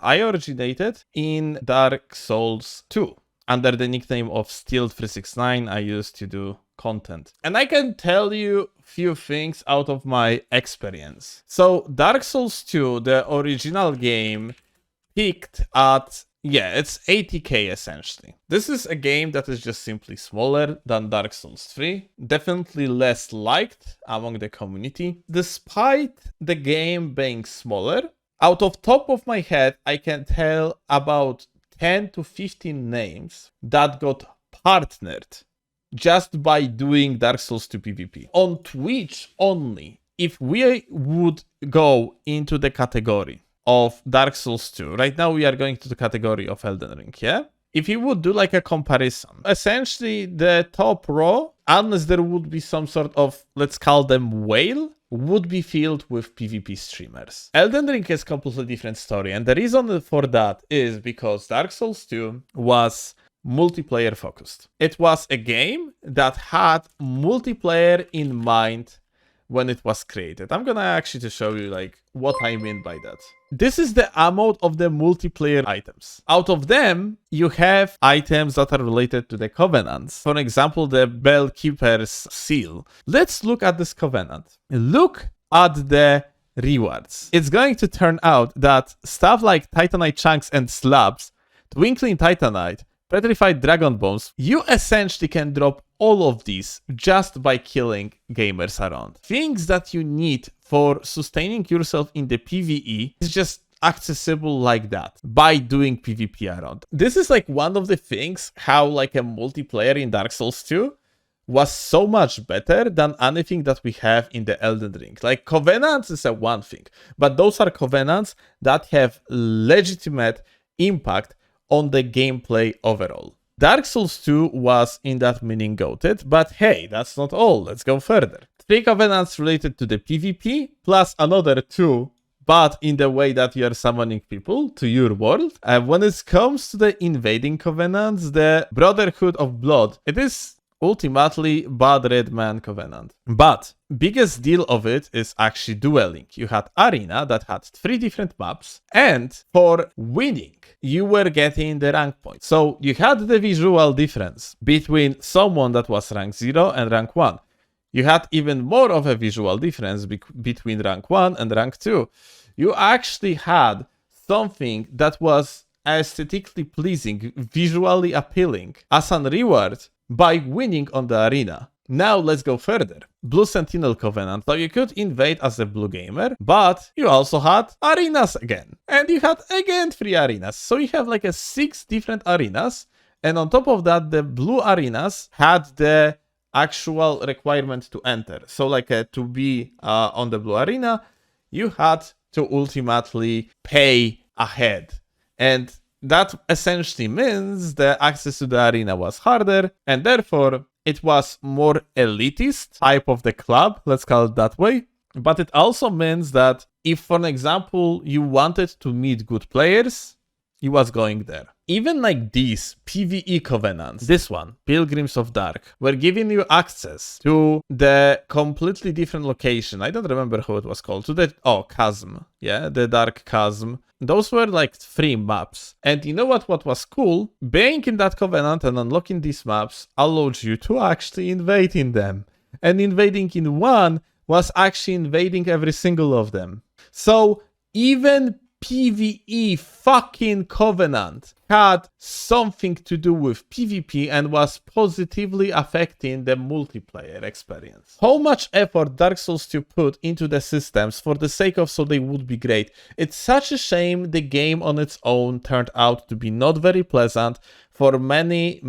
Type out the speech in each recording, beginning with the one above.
I originated in Dark Souls 2. Under the nickname of Steel369, I used to do content. And I can tell you few things out of my experience. So Dark Souls 2, the original game, peaked at, yeah, it's 80k essentially. This is a game that is just simply smaller than Dark Souls 3, definitely less liked among the community. Despite the game being smaller, out of top of my head, I can tell about 10 to 15 names that got partnered just by doing Dark Souls 2 PvP. On Twitch only, if we would go into the category of Dark Souls 2, right now we are going to the category of Elden Ring, yeah? If you would do like a comparison, essentially the top row, unless there would be some sort of, let's call them whale, would be filled with PvP streamers. Elden Ring is a completely different story, and the reason for that is because Dark Souls 2 was multiplayer focused. It was a game that had multiplayer in mind when it was created. I'm gonna actually show you like what I mean by that. This is the amount of the multiplayer items. Out of them, you have items that are related to the covenants. For example, the Bellkeeper's seal. Let's look at this covenant. Look at the rewards. It's going to turn out that stuff like Titanite chunks and slabs, Twinkling Titanite, Petrified Dragon Bones, you essentially can drop all of these just by killing gamers around. Things that you need for sustaining yourself in the PvE is just accessible like that by doing PvP around. This is like one of the things how like a multiplayer in Dark Souls 2 was so much better than anything that we have in the Elden Ring. Like covenants is a one thing, but those are covenants that have legitimate impact on the gameplay overall. Dark Souls 2 was in that meaning goated, but hey, that's not all. Let's go further. 3 covenants related to the PvP, plus another 2, but in the way that you are summoning people to your world. When it comes to the invading covenants, the Brotherhood of Blood, it is ultimately Bad Red Man Covenant. But biggest deal of it is actually dueling. You had Arena that had 3 different maps, and for winning, you were getting the rank points. So you had the visual difference between someone that was rank 0 and rank 1. You had even more of a visual difference between rank 1 and rank 2. You actually had something that was aesthetically pleasing, visually appealing as a reward by winning on the arena. Now let's go further. Blue Sentinel Covenant. So you could invade as a blue gamer, but you also had arenas again. And you had again 3 arenas. So you have like 6 different arenas. And on top of that, the blue arenas had the actual requirement to enter. So like to be on the blue arena, you had to ultimately pay ahead. And that essentially means the access to the arena was harder, and therefore it was more elitist type of the club, let's call it that way. But it also means that if, for example, you wanted to meet good players, you was going there. Even like these PvE covenants, this one, Pilgrims of Dark, were giving you access to the completely different location. I don't remember how it was called. To the, Chasm. Yeah, the Dark Chasm. Those were like 3 maps. And you know what was cool? Being in that covenant and unlocking these maps allowed you to actually invade in them. And invading in one was actually invading every single of them. So even PvE fucking covenant had something to do with PvP and was positively affecting the multiplayer experience. How much effort Dark Souls 2 put into the systems for the sake of so they would be great. It's such a shame the game on its own turned out to be not very pleasant for many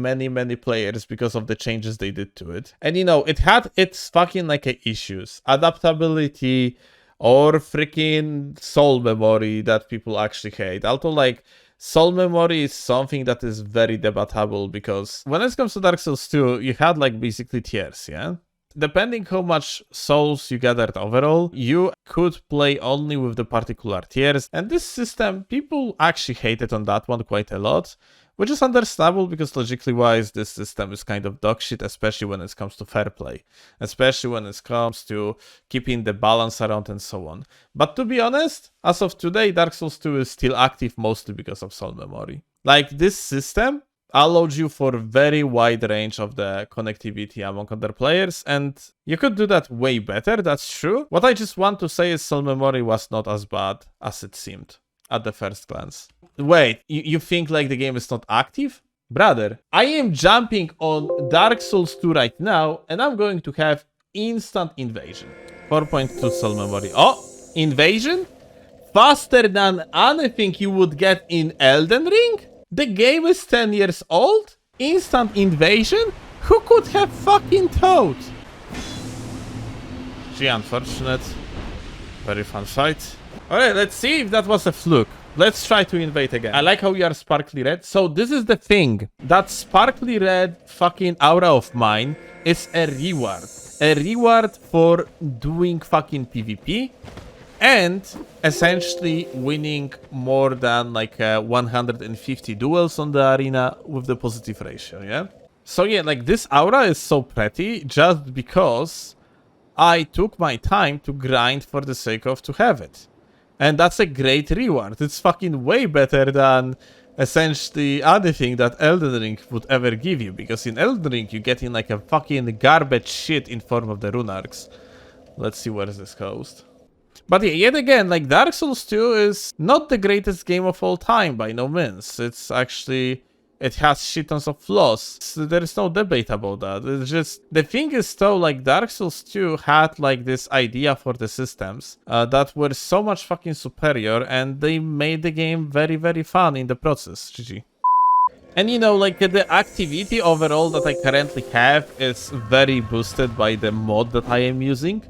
players because of the changes they did to it. And you know, it had its fucking like issues. Adaptability, or freaking soul memory that people actually hate. Although like soul memory is something that is very debatable, because when it comes to Dark Souls 2, you had like basically tiers, yeah? Depending how much souls you gathered overall, you could play only with the particular tiers. And this system, people actually hated on that one quite a lot. which is understandable because logically wise, this system is kind of dog shit, especially when it comes to fair play, especially when it comes to keeping the balance around and so on. But to be honest, as of today, Dark Souls 2 is still active mostly because of soul memory. Like, this system allowed you for a very wide range of the connectivity among other players, and you could do that way better, that's true. What I just want to say is soul memory was not as bad as it seemed at the first glance. Wait, you think like the game is not active? Brother, I am jumping on Dark Souls 2 right now, and I'm going to have instant invasion. 4.2 soul memory. Oh, invasion? Faster than anything you would get in Elden Ring? The game is 10 years old? Instant invasion? Who could have fucking thought? Gee, unfortunate. Very fun fight. Alright, let's see if that was a fluke. Let's try to invade again. I like how you are sparkly red. So this is the thing. That sparkly red fucking aura of mine is a reward. A reward for doing fucking PvP. And essentially winning more than like 150 duels on the arena with the positive ratio, yeah? So yeah, like this aura is so pretty just because I took my time to grind for the sake of to have it. And that's a great reward. It's fucking way better than essentially anything that Elden Ring would ever give you. Because in Elden Ring you get in like a fucking garbage shit in form of the rune arcs. Let's see where this goes. But yeah, yet again, like Dark Souls 2 is not the greatest game of all time by no means. It's actually, it has shit tons of flaws. So there is no debate about that. It's just, the thing is though, like Dark Souls 2 had like this idea for the systems that were so much fucking superior, and they made the game very, very fun in the process. GG. And you know, like the activity overall that I currently have is very boosted by the mod that I am using.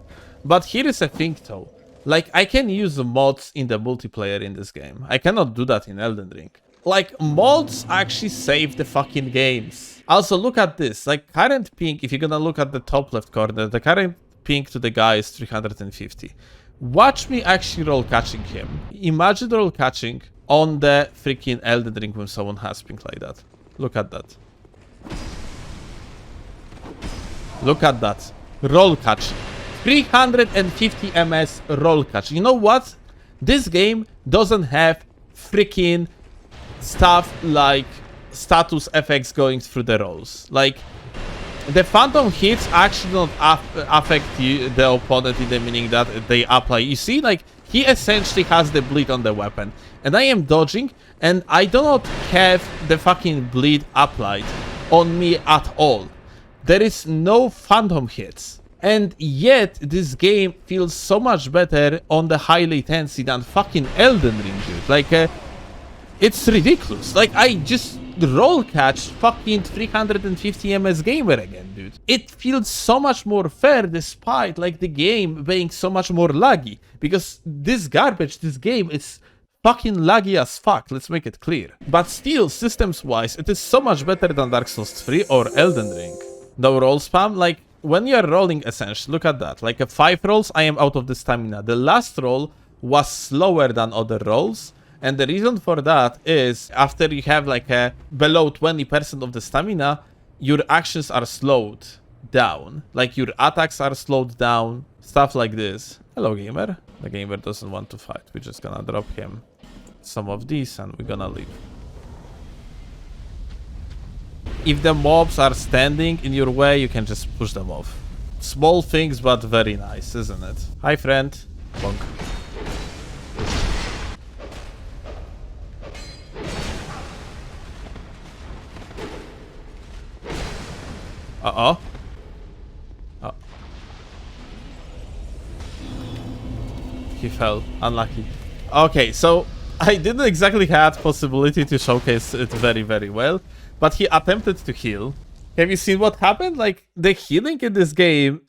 But here is a thing though. Like, I can use mods in the multiplayer in this game. I cannot do that in Elden Ring. Like, mods actually save the fucking games. Also, look at this. Like, current ping, if you're gonna look at the top left corner, the current ping to the guy is 350. Watch me actually roll catching him. Imagine roll catching on the freaking Elden Ring when someone has ping like that. Look at that. Look at that. Roll catching. 350 ms roll catch. You know what? This game doesn't have freaking stuff like status effects going through the rolls. Like, the phantom hits actually don't affect the opponent in the meaning that they apply. You see, like, he essentially has the bleed on the weapon. And I am dodging, and I do not have the fucking bleed applied on me at all. There is no phantom hits. And yet, this game feels so much better on the high latency than fucking Elden Ring, dude. Like, it's ridiculous. Like, I just roll catch fucking 350 ms gamer again, dude. It feels so much more fair despite, like, the game being so much more laggy. Because this garbage, this game is fucking laggy as fuck, let's make it clear. But still, systems-wise, it is so much better than Dark Souls 3 or Elden Ring. The roll spam, like, when you are rolling, essentially, look at that. Like, 5 rolls, I am out of the stamina. The last roll was slower than other rolls. And the reason for that is, after you have, like, below 20% of the stamina, your actions are slowed down. Like, your attacks are slowed down. Stuff like this. Hello, gamer. The gamer doesn't want to fight. We're just gonna drop him some of these and we're gonna leave. If the mobs are standing in your way, you can just push them off. Small things, but very nice, isn't it? Hi, friend. Bonk. Uh-oh. Oh. He fell. Unlucky. Okay, so I didn't exactly have possibility to showcase it very, very well. But he attempted to heal. Have you seen what happened? Like, the healing in this game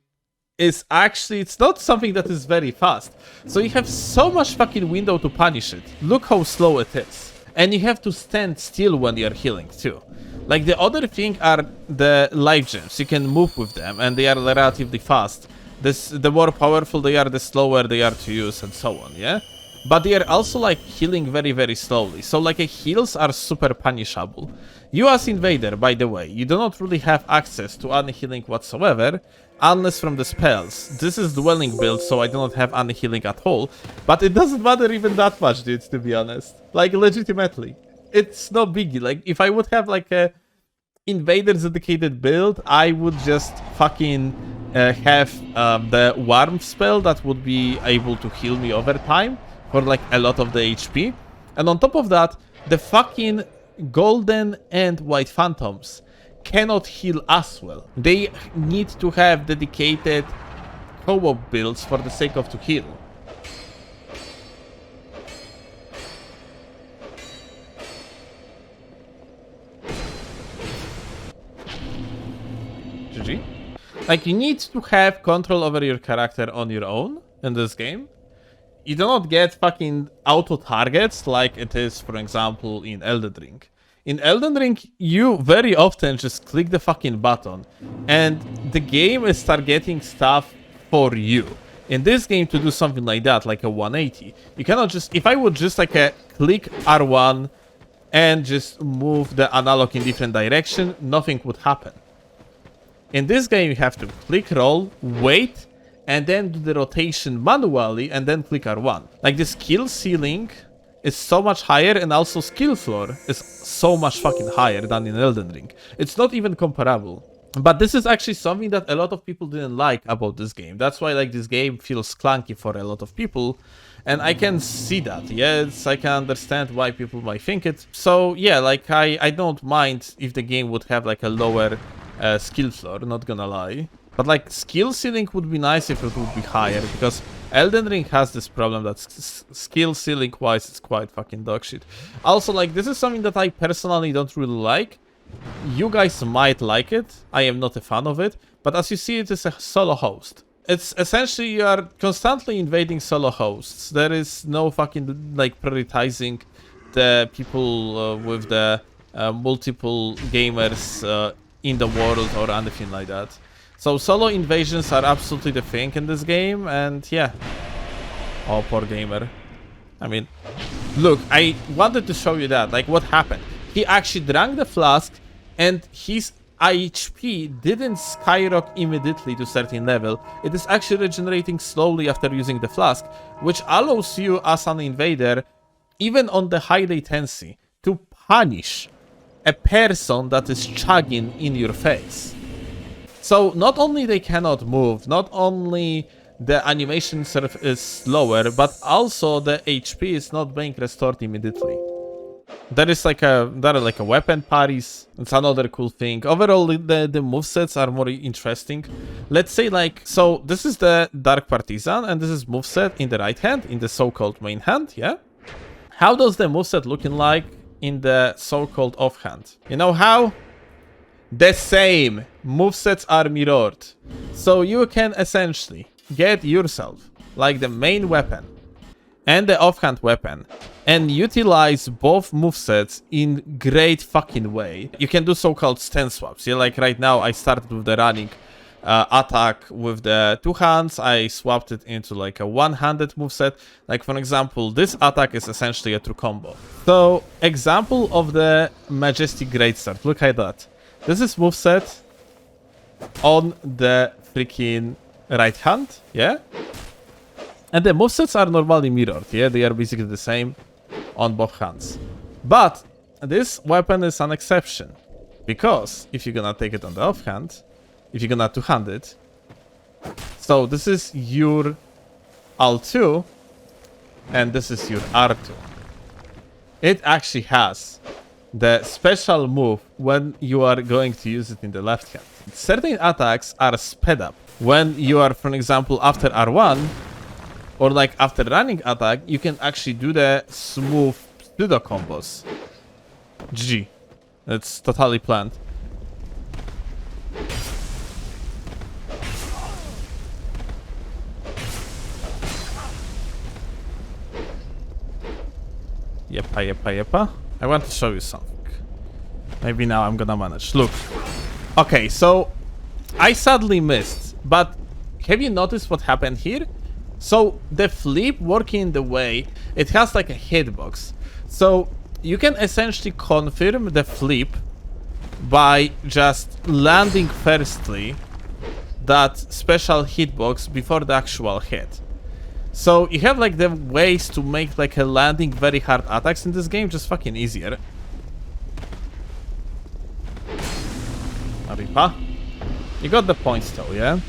is actually, it's not something that is very fast. So you have so much fucking window to punish it. Look how slow it is. And you have to stand still when you're healing too. Like, the other thing are the life gems. You can move with them and they are relatively fast. The more powerful they are, the slower they are to use and so on, yeah? but they are also like healing very, very slowly. So like heals are super punishable. You as invader, by the way, you do not really have access to any healing whatsoever, unless from the spells. This is dwelling build, so I do not have any healing at all, but it doesn't matter even that much, dude, to be honest. Like, legitimately. It's no biggie. Like, if I would have like a invaders dedicated build, I would just fucking have the warmth spell that would be able to heal me over time for like a lot of the HP. And on top of that, the fucking golden and white phantoms cannot heal as well. They need to have dedicated co-op builds for the sake of to heal. GG. Like, you need to have control over your character on your own in this game. You do not get fucking auto targets like it is, for example, in Elden Ring. In Elden Ring, you very often just click the fucking button and the game is targeting stuff for you. In this game, to do something like that, like a 180, you cannot just... If I would just like click R1 and just move the analog in different direction, nothing would happen. In this game, you have to click roll, wait, and then do the rotation manually, and then click R1. Like, the skill ceiling is so much higher, and also skill floor is so much fucking higher than in Elden Ring. It's not even comparable. But this is actually something that a lot of people didn't like about this game. That's why, like, this game feels clunky for a lot of people. And I can see that, yes, I can understand why people might think it. So, yeah, like, I don't mind if the game would have, like, a lower skill floor, not gonna lie. But, like, skill ceiling would be nice if it would be higher, because Elden Ring has this problem that skill ceiling-wise it's quite fucking dog shit. Also, like, this is something that I personally don't really like. You guys might like it. I am not a fan of it. But as you see, it is a solo host. It's essentially you are constantly invading solo hosts. There is no fucking, like, prioritizing the people with the multiple gamers in the world or anything like that. So solo invasions are absolutely the thing in this game, and yeah. Oh, poor gamer. I mean, look, I wanted to show you that, like, what happened. He actually drank the flask, and his HP didn't skyrocket immediately to certain level. It is actually regenerating slowly after using the flask, which allows you as an invader, even on the high latency, to punish a person that is chugging in your face. So not only they cannot move, not only the animation is slower, but also the HP is not being restored immediately. There are like a weapon parries. It's another cool thing. Overall, the movesets are more interesting. Let's say, like, so this is the Dark Partisan, and this is moveset in the right hand, in the so-called main hand, yeah? How does the moveset looking like in the so-called offhand? You know how? The same. Movesets are mirrored. So you can essentially get yourself like the main weapon and the offhand weapon and utilize both movesets in great fucking way. You can do so-called stance swaps. Yeah, like right now I started with the running attack with the two hands. I swapped it into like a one-handed moveset. Like, for example, this attack is essentially a true combo. So, example of the Majestic Greatsword. Look at that. This is moveset on the freaking right hand, yeah? And the movesets are normally mirrored, yeah? They are basically the same on both hands. But this weapon is an exception, because if you're gonna take it on the offhand, if you're gonna two-hand it, so this is your L2, and this is your R2. It actually has the special move when you are going to use it in the left hand. Certain attacks are sped up. When you are, for example, after R1, or like after running attack, you can actually do the smooth pseudo combos. GG. It's totally planned. Yepa. I want to show you something. Maybe now I'm gonna manage. Look. Okay, so I sadly missed, but have you noticed what happened here? So the flip working the way it has like a hitbox. So you can essentially confirm the flip by just landing firstly that special hitbox before the actual hit. So you have like the ways to make like a landing very hard attacks in this game just fucking easier. Aripa. You got the point though, yeah?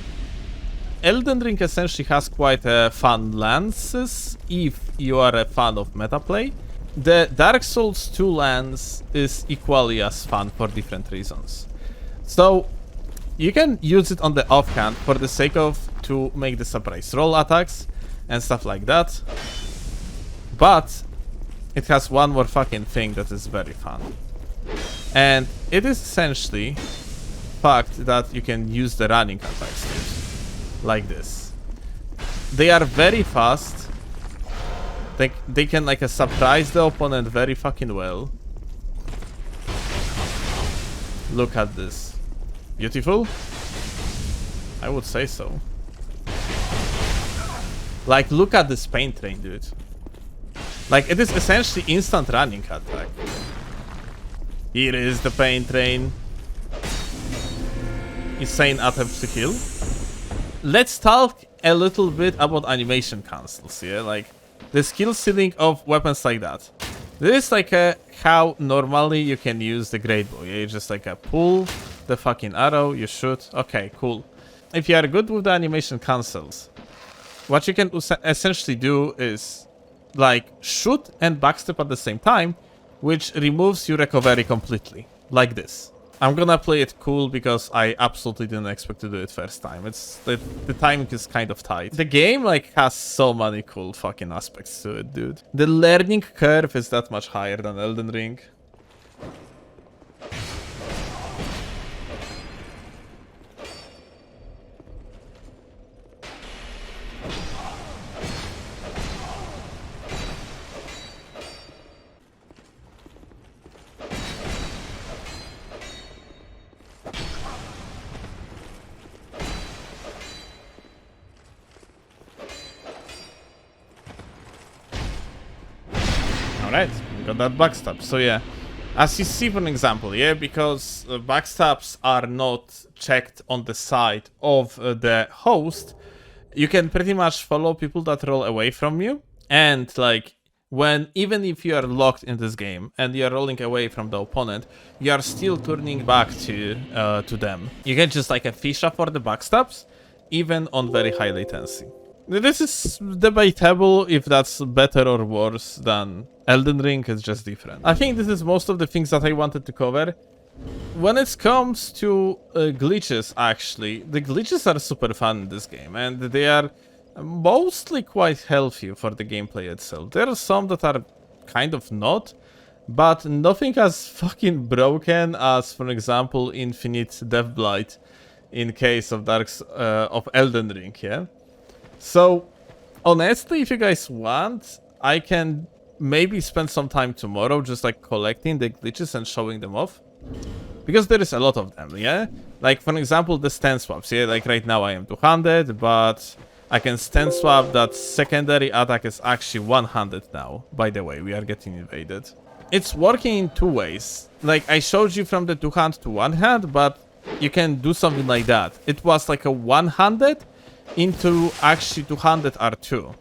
Elden Ring essentially has quite fun lances if you are a fan of metaplay. The Dark Souls 2 lance is equally as fun for different reasons. So you can use it on the offhand for the sake of to make the surprise roll attacks and stuff like that. But it has one more fucking thing that is very fun. And it is essentially fact that you can use the running attacks dude, like this. They are very fast. They can like surprise the opponent very fucking well. Look at this. Beautiful? I would say so. Like, look at this pain train, dude. Like, it is essentially instant running attack. Here is the pain train. Insane attempt to kill. Let's talk a little bit about animation cancels, yeah? Like, the skill ceiling of weapons like that. This is like how normally you can use the great bow, yeah? You just like pull the fucking arrow, you shoot. Okay, cool. If you are good with the animation cancels, what you can essentially do is like shoot and backstep at the same time, which removes your recovery completely, like this. I'm gonna play it cool because I absolutely didn't expect to do it first time. It's the timing is kind of tight. The game like has so many cool fucking aspects to it, dude. The learning curve is that much higher than Elden Ring. Alright, we got that backstab. So yeah, as you see for an example, yeah, because backstabs are not checked on the side of the host, you can pretty much follow people that roll away from you. And like, even if you are locked in this game and you are rolling away from the opponent, you are still turning back to them. You get just like a fish up for the backstabs, even on very high latency. This is debatable if that's better or worse than Elden Ring. It's just different. I think this is most of the things that I wanted to cover. When it comes to glitches, actually, the glitches are super fun in this game, and they are mostly quite healthy for the gameplay itself. There are some that are kind of not, but nothing as fucking broken as, for example, Infinite Death Blight in case of of Elden Ring, yeah? So, honestly, if you guys want, I can maybe spend some time tomorrow just like collecting the glitches and showing them off. Because there is a lot of them, yeah? Like, for example, the stand swaps, yeah? Like, right now I am 200, but I can stand swap that secondary attack is actually 100 now. By the way, we are getting invaded. It's working in two ways. Like, I showed you from the 200 to 100, but you can do something like that. It was like a 100 into actually 200 R2.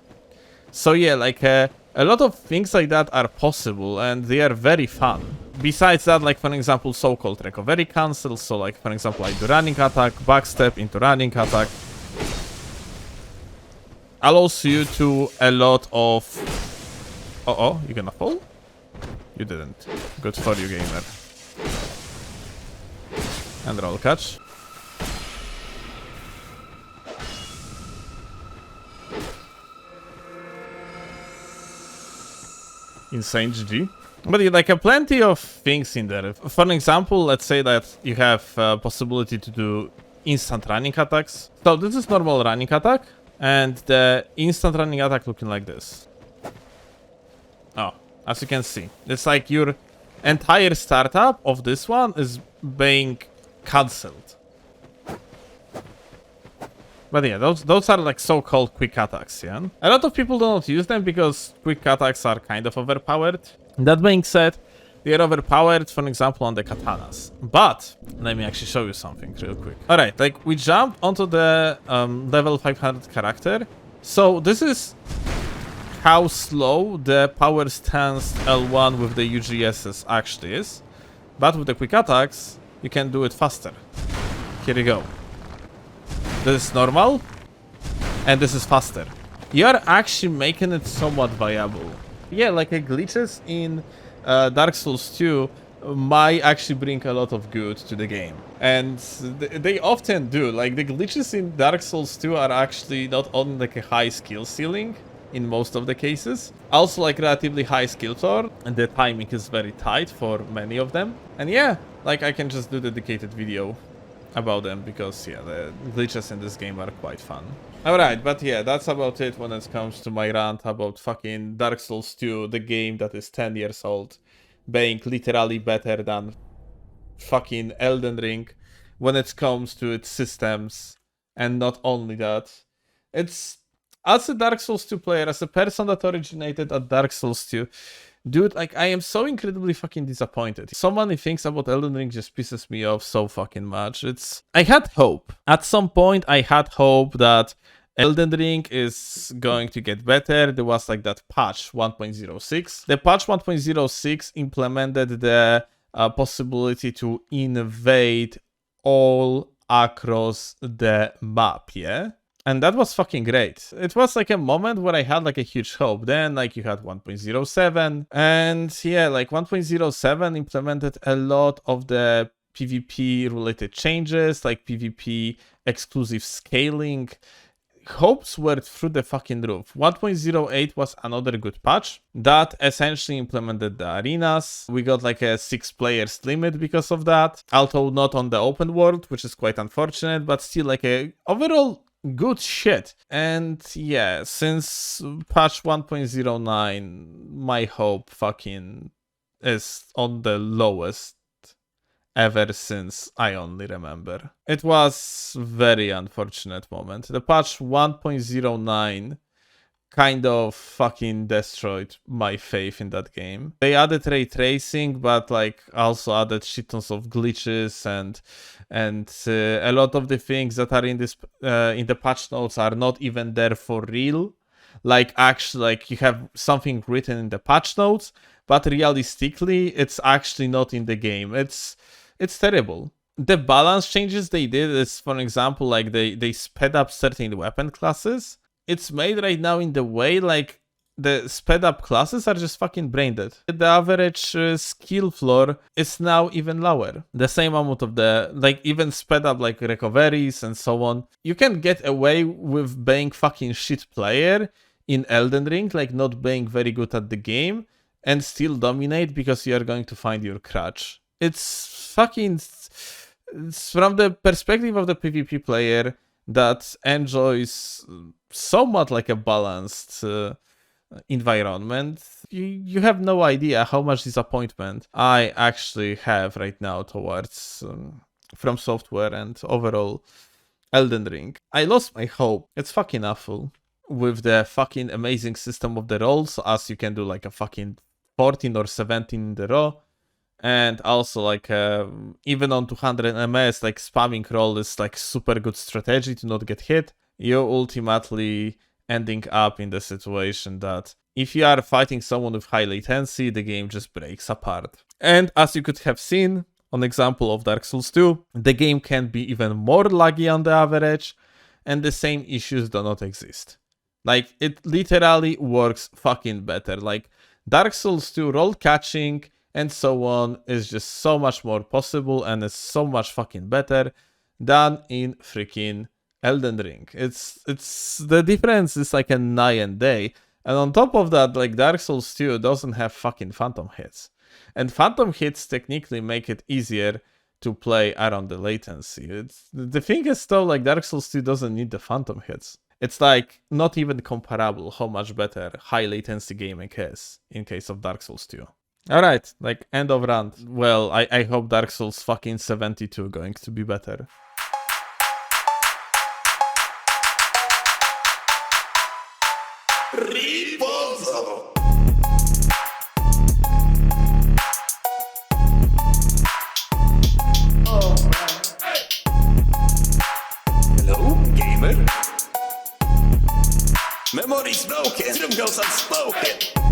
So yeah, like a lot of things like that are possible and they are very fun. Besides that, like for example, so-called recovery cancel. So like for example, I do running attack, backstep into running attack. Allows you to a lot of... Uh-oh, you gonna fall? You didn't. Good for you, gamer. And roll catch. Insane GG. But like plenty of things in there. For an example, let's say that you have possibility to do instant running attacks. So this is normal running attack, and the instant running attack looking like this. Oh, as you can see, it's like your entire startup of this one is being cancelled. But yeah, those are like so-called quick attacks, yeah? A lot of people don't use them because quick attacks are kind of overpowered. That being said, they are overpowered, for example, on the katanas. But, let me actually show you something real quick. Alright, like, we jump onto the level 500 character. So, this is how slow the power stance L1 with the UGSs actually is. But with the quick attacks, you can do it faster. Here you go. This is normal, and this is faster. You're actually making it somewhat viable. Yeah, like glitches in Dark Souls 2 might actually bring a lot of good to the game. And they often do. Like, the glitches in Dark Souls 2 are actually not only like a high skill ceiling in most of the cases, also like relatively high skill floor, and the timing is very tight for many of them. And yeah, like I can just do dedicated video about them because yeah, the glitches in this game are quite fun. Alright, but yeah, that's about it when it comes to my rant about fucking Dark Souls 2, the game that is 10 years old, being literally better than fucking Elden Ring when it comes to its systems. And not only that, it's, as a Dark Souls 2 player, as a person that originated at Dark Souls 2, dude, like, I am so incredibly fucking disappointed. So many things about Elden Ring just pisses me off so fucking much. I had hope. At some point, I had hope that Elden Ring is going to get better. There was like that patch 1.06. The patch 1.06 implemented the possibility to invade all across the map, yeah? And that was fucking great. It was like a moment where I had like a huge hope. Then like you had 1.07 and yeah, like 1.07 implemented a lot of the PvP related changes, like PvP exclusive scaling. Hopes were through the fucking roof. 1.08 was another good patch that essentially implemented the arenas. We got like a 6 players limit because of that, although not on the open world, which is quite unfortunate, but still like a overall good shit. And yeah, since patch 1.09, my hope fucking is on the lowest ever since I only remember. It was very unfortunate moment. The patch 1.09 kind of fucking destroyed my faith in that game. They added ray tracing, but like also added shit tons of glitches and a lot of the things that are in this in the patch notes are not even there for real. Like actually, like you have something written in the patch notes, but realistically, it's actually not in the game. It's terrible. The balance changes they did is, for example, like they sped up certain weapon classes. It's made right now in the way like the sped up classes are just fucking brain dead. The average skill floor is now even lower. The same amount of the, like, even sped up like recoveries and so on. You can get away with being fucking shit player in Elden Ring, like not being very good at the game, and still dominate because you are going to find your crutch. It's fucking, it's from the perspective of the PvP player that enjoys somewhat like a balanced environment. You have no idea how much disappointment I actually have right now towards From Software and overall Elden Ring. I lost my hope. It's fucking awful. With the fucking amazing system of the rolls, as you can do like a fucking 14 or 17 in the row. And also like even on 200 ms, like spamming roll is like super good strategy to not get hit. You're ultimately ending up in the situation that if you are fighting someone with high latency, the game just breaks apart. And as you could have seen on example of Dark Souls 2, the game can be even more laggy on the average, and the same issues do not exist. Like, it literally works fucking better. Like, Dark Souls 2 roll catching and so on is just so much more possible and is so much fucking better than in freaking Elden Ring. It's the difference is like a night and day. And on top of that, like Dark Souls 2 doesn't have fucking phantom hits. And phantom hits technically make it easier to play around the latency. The thing is though, like Dark Souls 2 doesn't need the phantom hits. It's like not even comparable how much better high latency gaming is in case of Dark Souls 2. Alright, like end of rant. Well, I hope Dark Souls fucking 72 going to be better. Riposo! Oh man. Hello, gamer? Memory's broken, room goes unspoken.